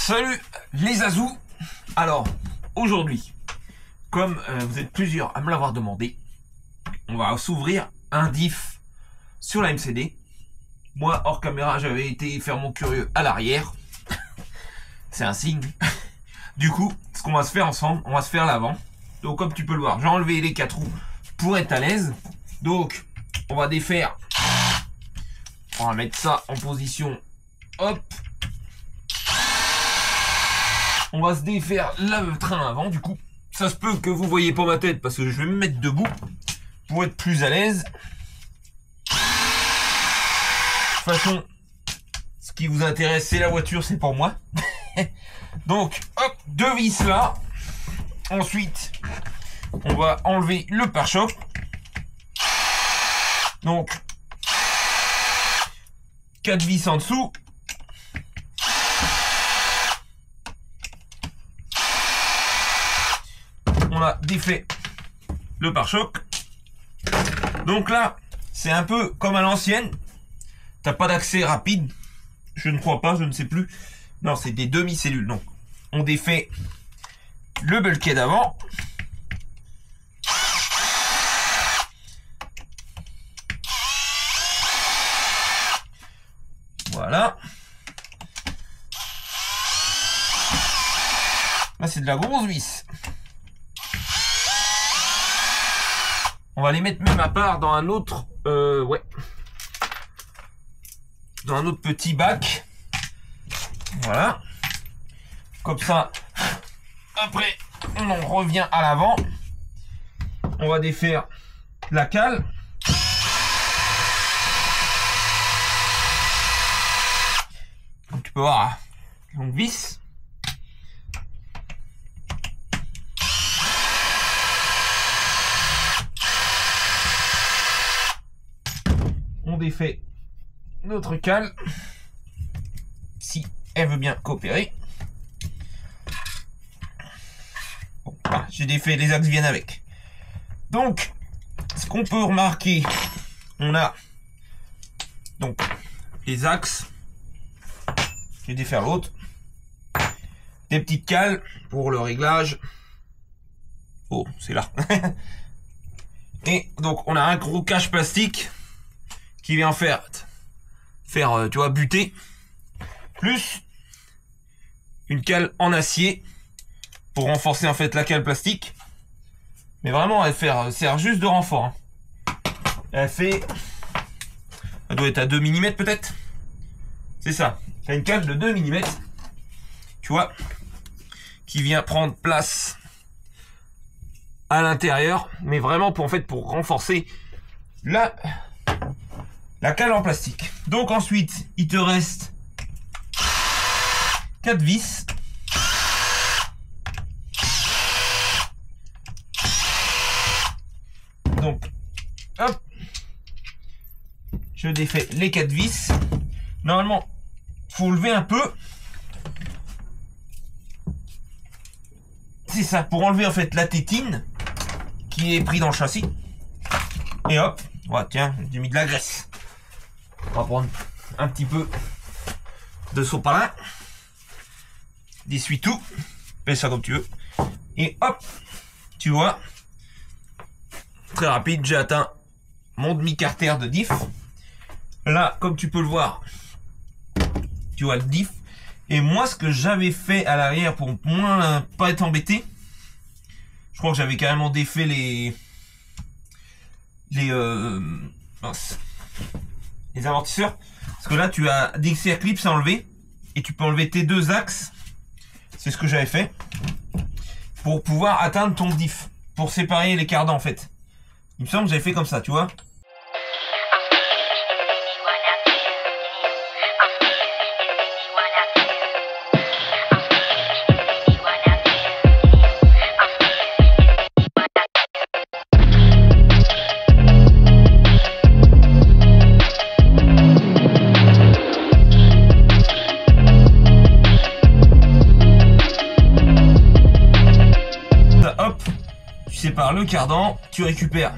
Salut les Azous. Alors aujourd'hui, comme vous êtes plusieurs à me l'avoir demandé, on va s'ouvrir un diff sur la MCD. Moi hors caméra j'avais été faire mon curieux à l'arrière. C'est un signe. Du coup ce qu'on va se faire ensemble, on va se faire l'avant. Donc comme tu peux le voir, j'ai enlevé les 4 roues pour être à l'aise. Donc on va défaire. On va mettre ça en position. Hop. On va se défaire le train avant, du coup. Ça se peut que vous voyez pas ma tête parce que je vais me mettre debout pour être plus à l'aise. De toute façon, ce qui vous intéresse, c'est la voiture, c'est pour moi. Donc, hop, 2 vis là. Ensuite, on va enlever le pare-choc. Donc, 4 vis en dessous. On a défait le pare-choc. Donc là, c'est un peu comme à l'ancienne. T'as pas d'accès rapide. Je ne crois pas, je ne sais plus. Non, c'est des demi-cellules. Donc, on défait le bulkhead avant. Voilà. Là, c'est de la grosse vis. On va les mettre même à part dans un autre, dans un autre petit bac. Voilà. Comme ça, après, on en revient à l'avant. On va défaire la cale. Comme tu peux voir, longue vis. On défait notre cale si elle veut bien coopérer. Bon, voilà, j'ai défait, les axes viennent avec. Donc, ce qu'on peut remarquer, on a donc les axes. Je vais défaire l'autre. Des petites cales pour le réglage. Oh, c'est là. Et donc, on a un gros cache plastique qui vient faire tu vois, buter, plus une cale en acier pour renforcer en fait la cale plastique. Mais vraiment, elle sert juste de renfort. Elle doit être à 2 mm peut-être. C'est ça. C'est une cale de 2 mm. Tu vois, qui vient prendre place à l'intérieur, mais vraiment pour renforcer la cale en plastique. Donc ensuite, il te reste 4 vis. Donc, hop, je défais les 4 vis. Normalement, faut lever un peu. C'est ça, pour enlever en fait la tétine qui est prise dans le châssis. Et hop, voilà, tiens, j'ai mis de la graisse. On va prendre un petit peu de sopalin. D'essuie tout. Fais ça comme tu veux. Et hop, tu vois, très rapide, j'ai atteint mon demi-carter de diff. Là, comme tu peux le voir, tu vois le diff. Et moi, ce que j'avais fait à l'arrière pour moins pas être embêté, je crois que j'avais carrément défait les amortisseurs. Parce que là, tu as des clips à enlever. Et tu peux enlever tes 2 axes. C'est ce que j'avais fait. Pour pouvoir atteindre ton diff. Pour séparer les cardans, en fait. Il me semble que j'avais fait comme ça, tu vois. Par le cardan, tu récupères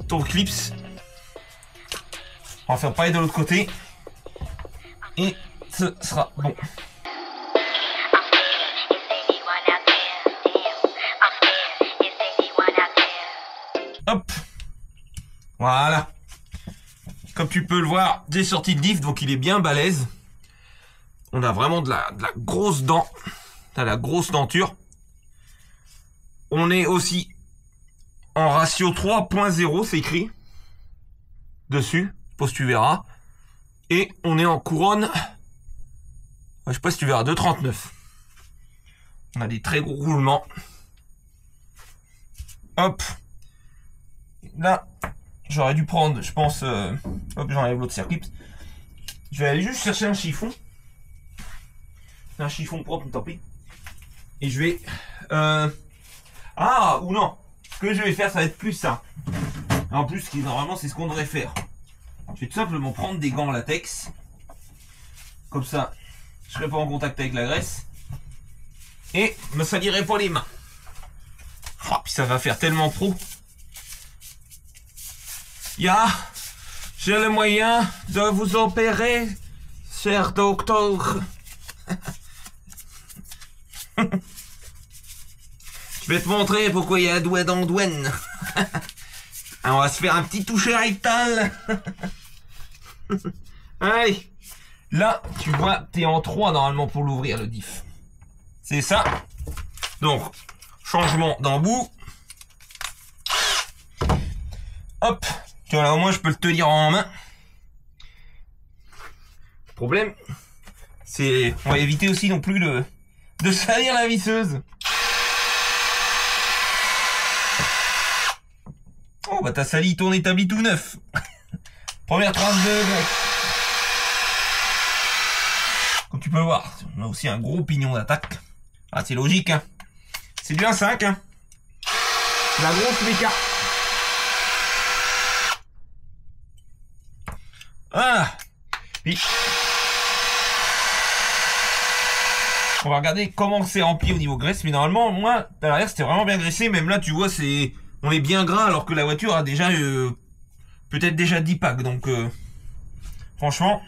ton clips. On va faire pareil de l'autre côté et ce sera bon. Hop. Voilà. Comme tu peux le voir, j'ai sorti le diff, donc il est bien balèze. On a vraiment de la grosse dent. T'as la grosse denture. On est aussi en ratio 3.0, c'est écrit dessus. Je pense que tu verras. Et on est en couronne. Je sais pas si tu verras, 2,39. On a des très gros roulements. Hop. Là, j'aurais dû prendre, je pense... hop, j'enlève l'autre circuit. Je vais aller juste chercher un chiffon. Un chiffon propre, tant pis. Et je vais... Ah, ou non. Ce que je vais faire, ça va être plus ça. En plus, normalement, c'est ce qu'on devrait faire. Je vais tout simplement prendre des gants en latex. Comme ça, je serai pas en contact avec la graisse. Et me salirai pas les mains. Oh, puis ça va faire tellement pro. J'ai le moyen de vous opérer, cher docteur. Je vais te montrer pourquoi il y a un doigt dans le douane. On va se faire un petit toucher rectal. Allez. Là, tu vois, t'es en 3 normalement pour l'ouvrir, le diff. C'est ça. Donc, changement d'embout. Hop. Tu vois, là, au moins, je peux le tenir en main. Le problème, c'est... On va éviter aussi non plus de salir la visseuse. Oh, bah, t'as sali ton établi tout neuf. Première trace de graisse. Comme tu peux voir, on a aussi un gros pignon d'attaque. Ah, c'est logique, hein. C'est du 1,5, hein. La grosse méca. Ah. Puis, on va regarder comment c'est rempli au niveau graisse. Mais normalement, moi, à l'arrière, c'était vraiment bien graissé. Même là, tu vois, on est bien gras alors que la voiture a déjà peut-être déjà 10 packs. Donc, franchement,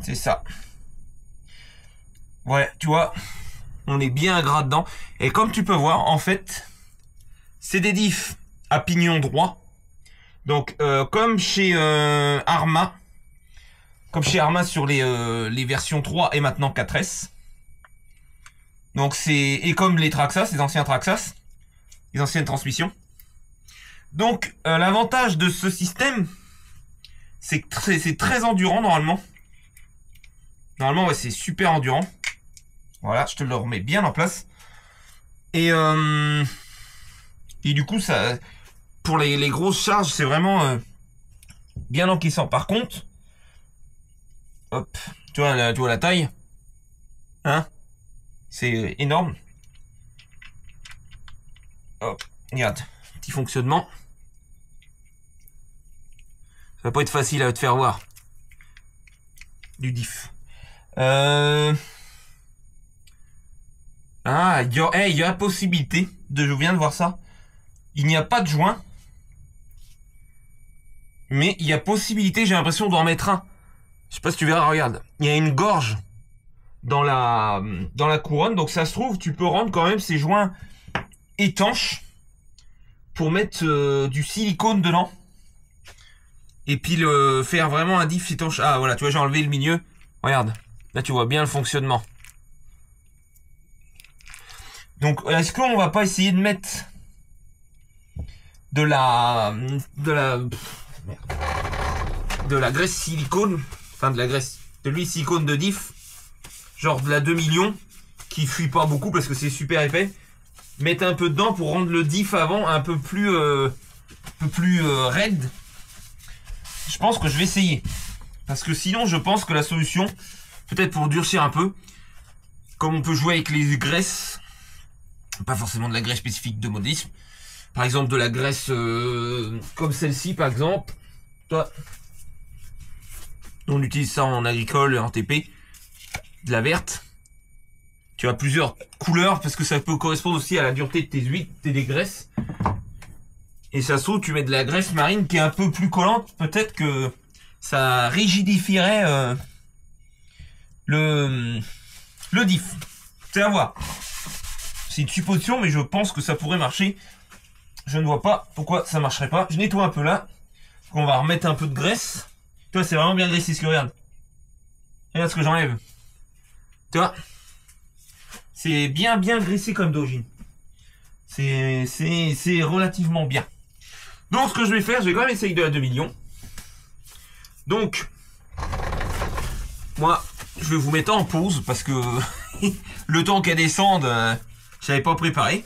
c'est ça. Ouais, tu vois, on est bien gras dedans. Et comme tu peux voir, en fait, c'est des diffs à pignon droit. Donc, comme chez Arma. Comme chez Arma sur les versions 3 et maintenant 4S. Donc, et comme les Traxxas, les anciens Traxxas. Les anciennes transmissions. Donc, l'avantage de ce système, c'est que c'est très endurant normalement. Normalement, ouais, c'est super endurant. Voilà, je te le remets bien en place. Et du coup, ça, pour les grosses charges, c'est vraiment bien encaissant. Par contre, hop, tu vois la taille, hein, c'est énorme. Hop, regarde, petit fonctionnement. Ça va pas être facile à te faire voir. Du diff. Ah, il y a possibilité je viens de voir ça. Il n'y a pas de joint. Mais il y a possibilité, j'ai l'impression d'en mettre un. Je sais pas si tu verras, regarde. Il y a une gorge dans la couronne. Donc ça se trouve, tu peux rendre quand même ces joints étanches pour mettre du silicone dedans. Et puis faire vraiment un diff étanche. Ah voilà, tu vois, j'ai enlevé le milieu. Regarde, là tu vois bien le fonctionnement. Donc est-ce qu'on va pas essayer de mettre de la graisse silicone, enfin de l'huile silicone de diff, genre de la 2 millions, qui fuit pas beaucoup parce que c'est super épais. Mettre un peu dedans pour rendre le diff avant un peu plus raide. Je pense que je vais essayer. Parce que sinon, je pense que la solution, peut-être pour durcir un peu, comme on peut jouer avec les graisses, pas forcément de la graisse spécifique de modélisme, par exemple de la graisse comme celle-ci, par exemple, toi, on utilise ça en agricole, en TP, de la verte. Tu as plusieurs couleurs parce que ça peut correspondre aussi à la dureté de tes huiles et des graisses. Et ça se trouve, tu mets de la graisse marine qui est un peu plus collante. Peut-être que ça rigidifierait le diff. C'est à voir. C'est une supposition, mais je pense que ça pourrait marcher je ne vois pas pourquoi ça marcherait pas. Je nettoie un peu là. On va remettre un peu de graisse. Tu vois, c'est vraiment bien graissé ce que regarde. Regarde ce que j'enlève. Tu vois, c'est bien graissé comme d'origine. C'est relativement bien. Donc ce que je vais faire, je vais quand même essayer de la 2 millions. Donc, moi, je vais vous mettre en pause parce que le temps qu'elle descende, je n'avais pas préparé.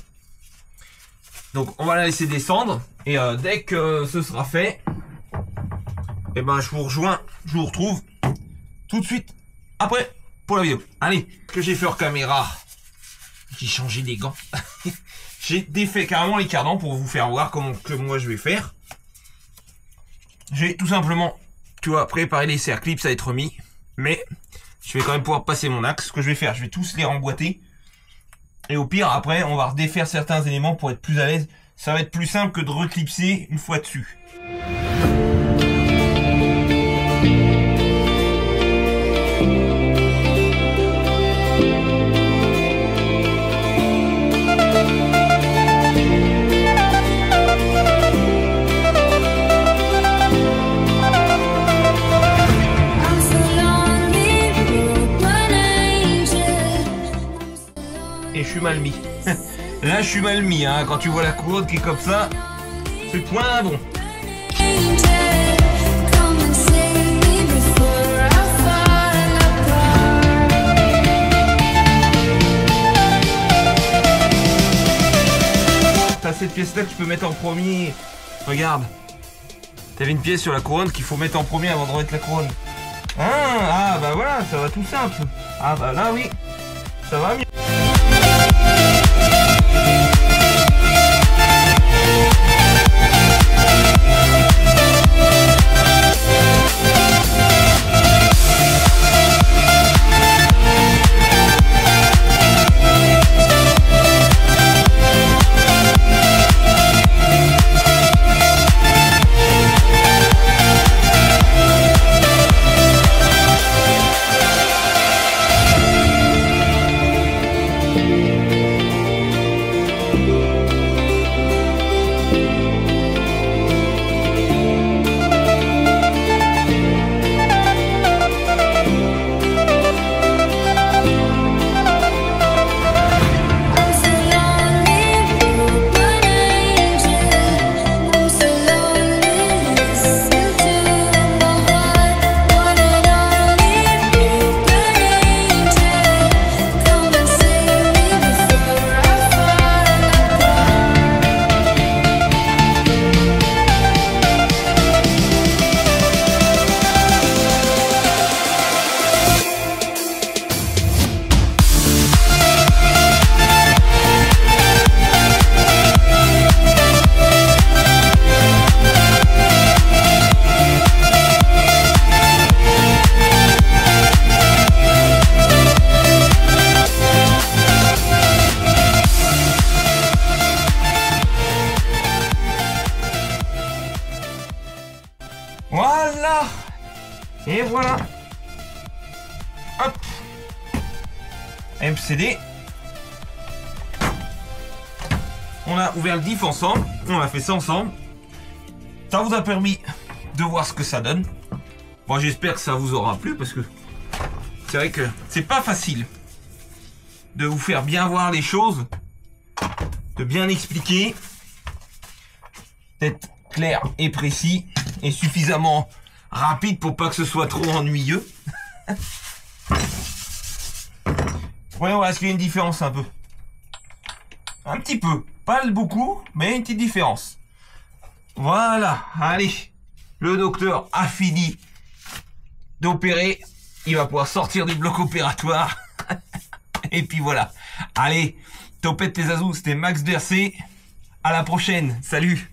Donc on va la laisser descendre. Et dès que ce sera fait, et ben je vous rejoins, je vous retrouve tout de suite après pour la vidéo. Allez, que j'ai fait hors caméra. J'ai changé les gants. J'ai défait carrément les cardans pour vous faire voir comment que moi je vais faire. J'ai tout simplement, tu vois, préparé les serre clips à être mis. Mais je vais quand même pouvoir passer mon axe. Ce que je vais faire, je vais tous les remboîter. Et au pire, après, on va redéfaire certains éléments pour être plus à l'aise. Ça va être plus simple que de reclipser une fois dessus. Et je suis mal mis. Là, je suis mal mis, hein. Quand tu vois la couronne qui est comme ça, c'est point bon. T'as cette pièce-là que tu peux mettre en premier. Regarde. T'avais une pièce sur la couronne qu'il faut mettre en premier avant de remettre la couronne. Ah, bah voilà, ça va tout simple. Ah, bah là, oui. Ça va mieux. Voilà. Et voilà. Hop. MCD. On a ouvert le diff ensemble. On a fait ça ensemble. Ça vous a permis de voir ce que ça donne. Bon, j'espère que ça vous aura plu parce que c'est vrai que c'est pas facile de vous faire bien voir les choses, de bien expliquer, d'être clair et précis et suffisamment rapide pour pas que ce soit trop ennuyeux. Voyons, est-ce qu'il y a une différence un peu? Un petit peu, pas beaucoup, mais une petite différence. Voilà, allez, le docteur a fini d'opérer, il va pouvoir sortir du bloc opératoire. Et puis voilà, allez, topette tes azous, c'était Max Dercé, à la prochaine, salut.